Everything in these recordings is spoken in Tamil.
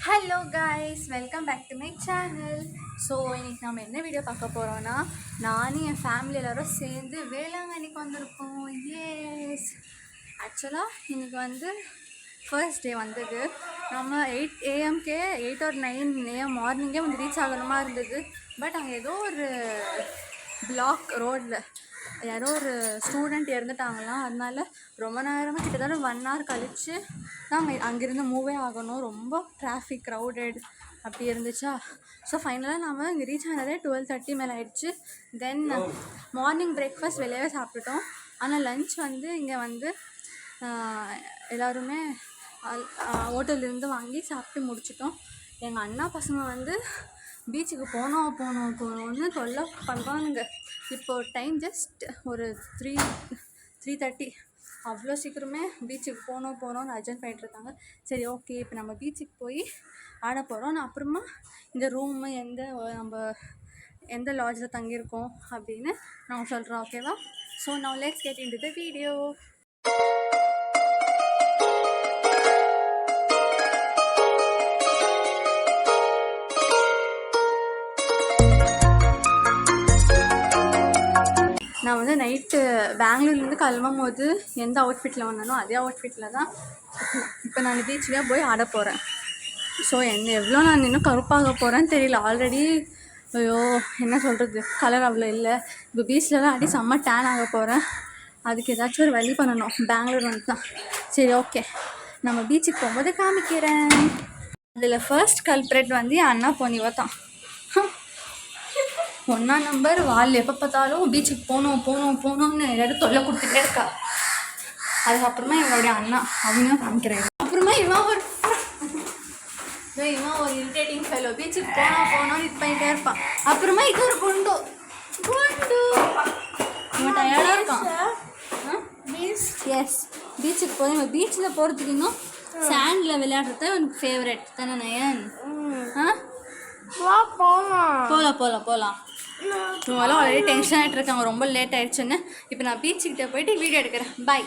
Hello guys, welcome back to my channel. So இன்றைக்கி நம்ம என்ன வீடியோ பார்க்க போகிறோன்னா, நானும் என் ஃபேமிலி எல்லோரும் சேர்ந்து வேளாங்கண்ணிக்கு வந்திருக்கோம். எஸ், ஆக்சுவலாக இன்றைக்கி வந்து ஃபர்ஸ்ட் டே வந்தது. நம்ம 8 AM 8 or 9 AM மார்னிங்கே வந்து ரீச் ஆகணுமா இருந்தது. பட் அங்கே ஏதோ ஒரு பிளாக் ரோடில் யாரோ ஒரு ஸ்டூடெண்ட் இறந்துட்டாங்களாம். அதனால ரொம்ப நேரமாக கிட்டத்தட்ட 1 hour கழித்து தான் அங்கேருந்து மூவே ஆகணும். ரொம்ப டிராஃபிக் க்ரௌடட் அப்படி இருந்துச்சா. ஸோ ஃபைனலாக நம்ம இங்கே ரீச் ஆனதே 12:30 மேலே ஆயிடுச்சு. தென் மார்னிங் பிரேக்ஃபாஸ்ட் வெளியவே சாப்பிட்டுட்டோம். ஆனால் லன்ச் வந்து இங்கே வந்து எல்லோருமே ஹோட்டல்லேருந்து வாங்கி சாப்பிட்டு முடிச்சிட்டோம். எங்கள் அண்ணா பசங்க வந்து பீச்சுக்கு போகணுன்னு தொல்லை பண்ணுறானுங்க. இப்போது டைம் ஜஸ்ட் ஒரு 3:30. அவ்வளோ சீக்கிரமே பீச்சுக்கு போகணும்னு அர்ஜென்ட் பண்ணிட்டுருக்காங்க. சரி, ஓகே, இப்போ நம்ம பீச்சுக்கு போய் ஆட போகிறோம். நான் அப்புறமா இந்த ரூமு நம்ம எந்த லாட்ஜில் தங்கியிருக்கோம் அப்படின்னு நான் சொல்கிறேன், ஓகேவா? So now let's get into the video. நான் வந்து நைட்டு பெங்களூர்லேருந்து கிளம்பும் போது எந்த அவுட்ஃபிட்டில் வந்தனோ அதே அவுட்ஃபிட்டில் தான் இப்போ நான் பீச்சுக்கே போய் ஆட போகிறேன். ஸோ எவ்வளோ நான் இன்னும் கருப்பாக போகிறேன்னு தெரியல. ஆல்ரெடி ஐயோ என்ன சொல்கிறது, கலர் அவ்வளோ இல்லை. இப்போ பீச்சிலலாம் ஆடி செம்ம டேன் ஆக போகிறேன். அதுக்கு ஏதாச்சும் ஒரு வழி பண்ணணும். பெங்களூர் வந்து தான். சரி, ஓகே, நம்ம பீச்சுக்கு போகும்போது காமிக்கிறேன். அதில் ஃபர்ஸ்ட் கல்ப்ரேட் வந்து என் அண்ணா பொண்ணிவ தான். 1 நம்பர் வால். எப்போ பார்த்தாலும் பீச்சுக்கு போகணும்னு எல்லாரும் தொல்லை கொடுத்துட்டே இருக்கா. அதுக்கப்புறமா இவளுடைய அண்ணா அவனையும் காமிக்கிறாங்க. அப்புறமா இவன் ஒரு இரிட்டேட்டிங் ஃபெலோ. பீச்சுக்கு போகணும்னு இது பண்ணிகிட்டே இருப்பான். அப்புறமா இது ஒரு குண்டு இவன் டயர்டாக இருக்கான். எஸ், பீச்சுக்கு போய் இவன் பீச்சில் போகிறதுக்கு இன்னும் சாண்டில் விளையாடுறது எனக்கு ஃபேவரெட் தானே நயன்? போகலாம். இவங்களாம் ஆல்ரெடி டென்ஷன் ஆகிட்டு இருக்காங்க, ரொம்ப லேட் ஆயிடுச்சுன்னு. இப்போ நான் பீச்சுக்கிட்ட போயிட்டு வீடியோ எடுக்கிறேன். பாய்.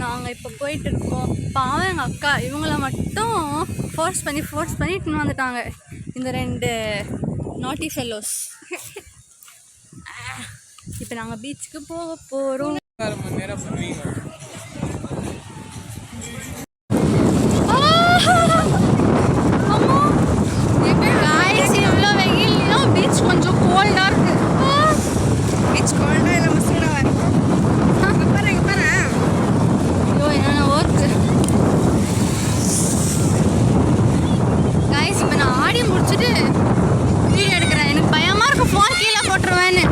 நாங்கள் இப்போ போயிட்டு இருக்கோம். பாவம் எங்கள் அக்கா, இவங்கள மட்டும் ஃபோர்ஸ் பண்ணி இட்டுன்னு வந்துட்டாங்க இந்த 2 நாட்டி ஃபெல்லோஸ். இப்போ நாங்கள் பீச்சுக்கு போக போகிறோம். இவ்வளோ வெயிலும் பீச் கொஞ்சம் கோல்டாக இருக்கு. பீச் கோல்டாக இல்லை மசிடா ஐயோ என்னென்ன ஒர்க்கு. கைஸ், இப்போ நான் ஆடி முடிச்சுட்டு வீடியோ எடுக்கிறேன். எனக்கு பயமாக இருக்கும், ஃபோன் கீழே போட்டுருவேன்னு.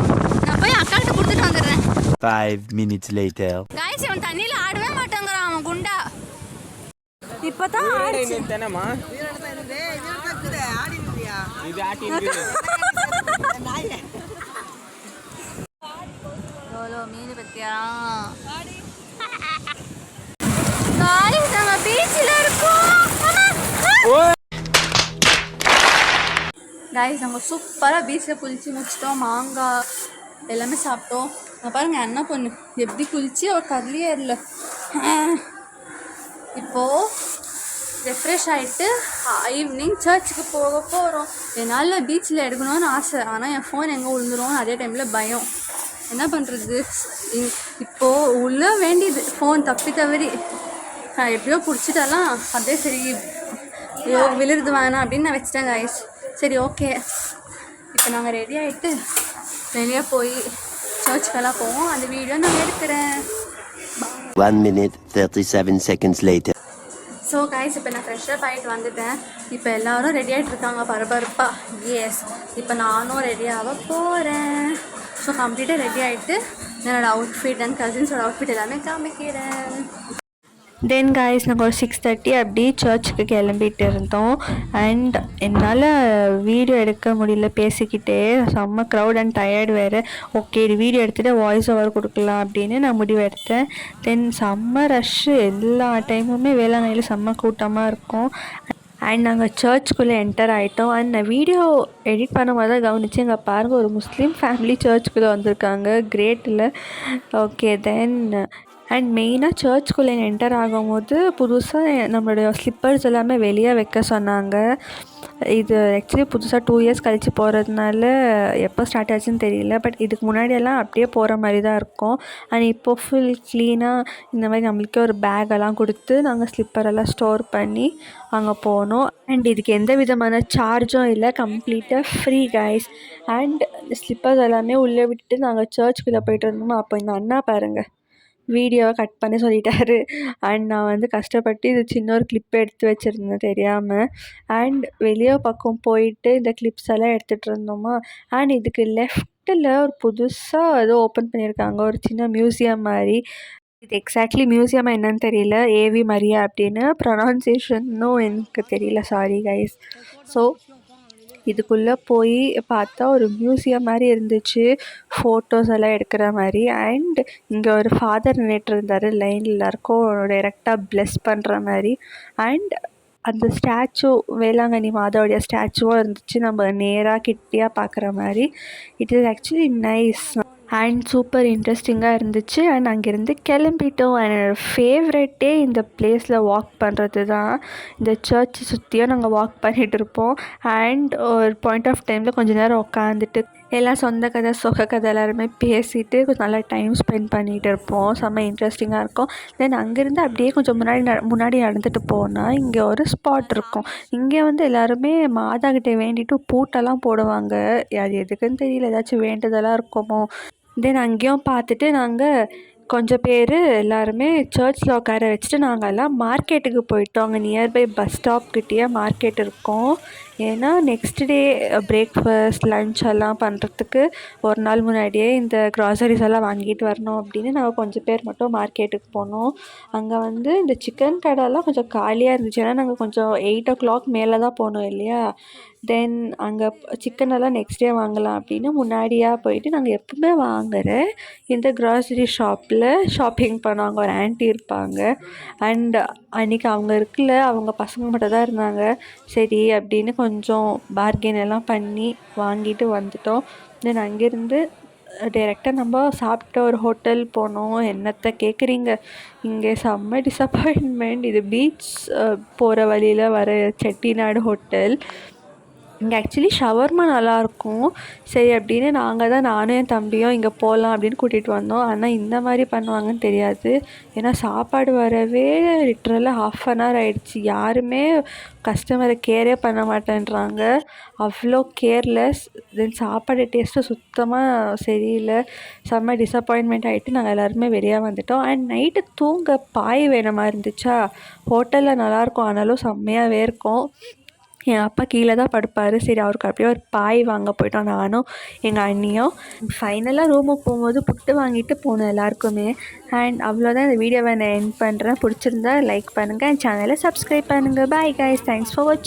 நான் போய் அக்காட்ட கொடுத்துட்டு வந்துடுறேன். 5 minutes later. கைஸ், இவன் தண்ணியில் ஆடவே மாட்டேங்கிறான், அவன் குண்டா. இப்போதான் ஆடிச்சு. எவ்வளோ மீன் பத்தியா? கைஸ், நம்ம பீச்சில் இருக்கோம். கைஸ், நம்ம சூப்பராக பீச்சில் குளிச்சு முடிச்சிட்டோம். மாங்காய் எல்லாமே சாப்பிட்டோம். நான் பாருங்கள், அண்ணா பொண்ணு எப்படி குளிச்சு அவள் கடலையே இல்லை. இப்போது ரெஃப்ரெஷ் ஆகிட்டு ஈவினிங் சர்ச்சுக்கு போக போகிறோம். என்னால் பீச்சில் எடுக்கணும்னு ஆசை, ஆனால் என் ஃபோன் எங்கே விழுந்துரும், அதே டைமில் பயம். என்ன பண்ணுறது? இப்போது உள்ள வேண்டியது ஃபோன் தவறி எப்படியோ பிடிச்சிட்டாலாம். அப்படியே சரி விழுறது வேணாம் அப்படின்னு நான் வச்சுட்டேன் கைஸ். சரி, ஓகே, இப்போ நாங்கள் ரெடி ஆகிட்டு வெளியே போய் சர்ச்சுக்கெல்லாம் போவோம். அந்த வீடியோ நான் எடுக்கிறேன். 1 minute 37 seconds later. So guys, இப்போ நான் ஃப்ரெஷ்ஷப் ஆகிட்டு வந்துட்டேன். இப்போ எல்லோரும் ரெடி ஆகிட்டு இருக்காங்க பரபரப்பா. எஸ், இப்போ நானும் ரெடி ஆக போகிறேன். ஸோ கம்ப்ளீட்டாக ரெடி ஆகிட்டு என்னோடய அவுட்ஃபிட் அண்ட் கசின்ஸோட அவுட்ஃபிட் எல்லாமே காமிக்கிறேன். தென் கைஸ், நாங்கள் ஒரு 6:30 அப்படி சர்ச்சுக்கு கிளம்பிட்டு இருந்தோம். அண்ட் என்னால் வீடியோ எடுக்க முடியல பேசிக்கிட்டே, செம்ம க்ரௌட் அண்ட் டயர்டு வேறு. ஓகே, வீடியோ எடுத்துகிட்டு வாய்ஸ் ஓவர் கொடுக்கலாம் அப்படின்னு நான் முடிவு எடுத்தேன். தென் செம்ம ரஷ்ஷு, எல்லா டைமுமே வேளாங்கண்ணியில் செம்ம கூட்டமாக இருக்கும். அண்ட் நாங்கள் சர்ச்சுக்குள்ளே என்டர் ஆகிட்டோம். அண்ட் நான் வீடியோ எடிட் பண்ணும்போது தான் கவனிச்சு இங்கே பாருங்கள், ஒரு முஸ்லீம் ஃபேமிலி சர்ச்சுக்குள்ளே வந்திருக்காங்க. கிரேட் இல்லை? ஓகே தென் அண்ட் மெயினாக சர்ச்சுக்குள்ளே என்டர் ஆகும்போது புதுசாக நம்மளுடைய ஸ்லிப்பர்ஸ் எல்லாமே வெளியே வைக்க சொன்னாங்க. இது ஆக்சுவலி புதுசாக 2 இயர்ஸ் கழித்து போகிறதுனால எப்போ ஸ்டார்ட் ஆச்சுன்னு தெரியல. பட் இதுக்கு முன்னாடியெல்லாம் அப்படியே போகிற மாதிரி தான் இருக்கும். அண்ட் இப்போ ஃபுல் க்ளீனாக இந்த மாதிரி நம்மளுக்கே ஒரு பேக்கெல்லாம் கொடுத்து நாங்கள் ஸ்லிப்பரெல்லாம் ஸ்டோர் பண்ணி அங்கே போனோம். அண்ட் இதுக்கு எந்த விதமான சார்ஜும் இல்லை, கம்ப்ளீட்டாக ஃப்ரீ கைஸ். அண்ட் ஸ்லிப்பர்ஸ் எல்லாமே உள்ளே விட்டுட்டு நாங்கள் சர்ச்சுக்குள்ளே போய்ட்டு இருந்தோமோ அப்போ இந்த அண்ணா பாருங்கள் வீடியோவை கட் பண்ண சொல்லிட்டாரு. அண்ட் நான் வந்து கஷ்டப்பட்டு இது சின்ன ஒரு கிளிப் எடுத்து வச்சுருந்தேன் தெரியாமல். அண்ட் வெளியே பக்கம் போயிட்டு இந்த கிளிப்ஸ் எல்லாம் எடுத்துகிட்டு இருந்தோமா. அண்ட் இதுக்கு லெஃப்ட்டில் ஒரு புதுசாக ஏதோ ஓப்பன் பண்ணியிருக்காங்க, ஒரு சின்ன மியூசியம் மாதிரி. இது எக்ஸாக்ட்லி மியூசியமாக என்னன்னு தெரியல, ஏவி மரியா அப்படின்னு ப்ரொனவுன்சியேஷனும் எனக்கு தெரியல, சாரி கைஸ். ஸோ இதுக்குள்ளே போய் பார்த்தா ஒரு மியூசியம் மாதிரி இருந்துச்சு, ஃபோட்டோஸ் எல்லாம் எடுக்கிற மாதிரி. அண்ட் இங்கே ஒரு ஃபாதர் நின்றுட்டு இருந்தார் லைனில், எல்லாருக்கும் டைரெக்டாக ப்ளெஸ் பண்ணுற மாதிரி. அண்ட் அந்த ஸ்டாச்சு வேளாங்கண்ணி மாதாவுடைய ஸ்டாச்சுவும் இருந்துச்சு, நம்ம நேராக கிட்டியாக பார்க்குற மாதிரி. It is actually nice and super இன்ட்ரெஸ்டிங்காக இருந்துச்சு. அண்ட் அங்கேருந்து கிளம்பிட்டோம். அண்ட் என்னோடய ஃபேவரெட்டே இந்த பிளேஸில் வாக் பண்ணுறது தான். இந்த சர்ச் சுற்றியும் நாங்கள் வாக் பண்ணிகிட்டு இருப்போம். அண்ட் ஒரு பாயிண்ட் ஆஃப் டைமில் கொஞ்சம் நேரம் உட்காந்துட்டு எல்லாம் சொந்த கதை சொக கதை எல்லாருமே பேசிவிட்டு கொஞ்சம் நல்லா டைம் ஸ்பெண்ட் பண்ணிகிட்டு இருப்போம். செம்ம இன்ட்ரெஸ்டிங்காக இருக்கும். தென் அங்கேருந்து அப்படியே கொஞ்சம் முன்னாடி நடந்துட்டு போனால் இங்கே ஒரு ஸ்பாட் இருக்கும். இங்கே வந்து எல்லாருமே மாதா கிட்டே வேண்டிட்டு பூட்டெல்லாம் போடுவாங்க. அது எதுக்குன்னு தெரியல, ஏதாச்சும் வேண்டுதலாக இருக்குமோ. தென் அங்கேயும் பார்த்துட்டு நாங்கள் கொஞ்சம் பேர் எல்லாருமே சர்ச்சில் உட்கார வச்சுட்டு நாங்கள் எல்லாம் மார்க்கெட்டுக்கு போயிட்டோம். அங்கே நியர்பை பஸ் ஸ்டாப்கிட்டேயே மார்க்கெட் இருக்கும். ஏன்னா நெக்ஸ்ட் டே பிரேக்ஃபாஸ்ட் லன்ச் எல்லாம் பண்ணுறதுக்கு ஒரு நாள் முன்னாடியே இந்த க்ராசரிஸ் எல்லாம் வாங்கிட்டு வரணும் அப்படின்னு நாங்கள் கொஞ்சம் பேர் மட்டும் மார்க்கெட்டுக்கு போனோம். அங்கே வந்து இந்த சிக்கன் கடைலாம் கொஞ்சம் காலியாக இருந்துச்சு, ஏன்னா நாங்கள் கொஞ்சம் 8 o'clock மேலே தான் போனோம் இல்லையா. தென் அங்கே சிக்கனெல்லாம் நெக்ஸ்ட் டே வாங்கலாம் அப்படின்னு முன்னாடியாக போயிட்டு நாங்கள் எப்பவுமே வாங்குகிற இந்த க்ராசரி ஷாப்பில் ஷாப்பிங் பண்ணுவாங்க, ஒரு ஆன்ட்டி இருப்பாங்க. அண்ட் அன்றைக்கி அவங்க இருக்குல்ல, அவங்க பசங்க மட்டும் தான் இருந்தாங்க. சரி அப்படின்னு கொஞ்சம் பார்கென் எல்லாம் பண்ணி வாங்கிட்டு வந்துட்டோம். தென் அங்கேருந்து டைரெக்டாக நம்ம சாப்பிட்ட ஒரு ஹோட்டல் போனோம். என்னத்தை கேட்குறீங்க, இங்கே செம்ம டிசப்பாயின்மெண்ட். இது பீச் போகிற வழியில் வர செட்டிநாடு ஹோட்டல். இங்கே ஆக்சுவலி ஷவர்மா நல்லாயிருக்கும். சரி அப்படின்னு நானும் என் தம்பியும் இங்கே போகலாம் அப்படின்னு கூட்டிகிட்டு வந்தோம். ஆனால் இந்த மாதிரி பண்ணுவாங்கன்னு தெரியாது. ஏன்னா சாப்பாடு வரவே லிட்ரலாக 1/2 hour ஆகிடுச்சி. யாருமே கஸ்டமரை கேரே பண்ண மாட்டேன்றாங்க, அவ்வளோ கேர்லெஸ். தென் சாப்பாடு டேஸ்ட்டு சுத்தமாக சரியில்லை. செம்ம டிசப்பாயின்மெண்ட் ஆகிட்டு நாங்கள் எல்லாருமே வெளியே வந்துட்டோம். அண்ட் நைட்டு தூங்க பாய் வேணுமா இருந்துச்சா. ஹோட்டலில் நல்லாயிருக்கும், ஆனாலும் செம்மையாகவே இருக்கும். என் அப்பா கீழே தான் படுப்பார். சரி அவருக்கு அப்படியே ஒரு பாய் வாங்க போயிட்டோம், நானும் எங்கள் அண்ணியும். ஃபைனலாக ரூமுக்கு போகும்போது புட்டு வாங்கிட்டு போனோம் எல்லாருக்குமே. அண்ட் அவ்வளோதான், இந்த வீடியோவை நான் எண்ட் பண்ணுறேன். பிடிச்சிருந்தா லைக் பண்ணுங்கள், என் சேனலை சப்ஸ்கிரைப் பண்ணுங்கள். பாய் கைஸ், தேங்க்ஸ் ஃபார் வாட்சிங்.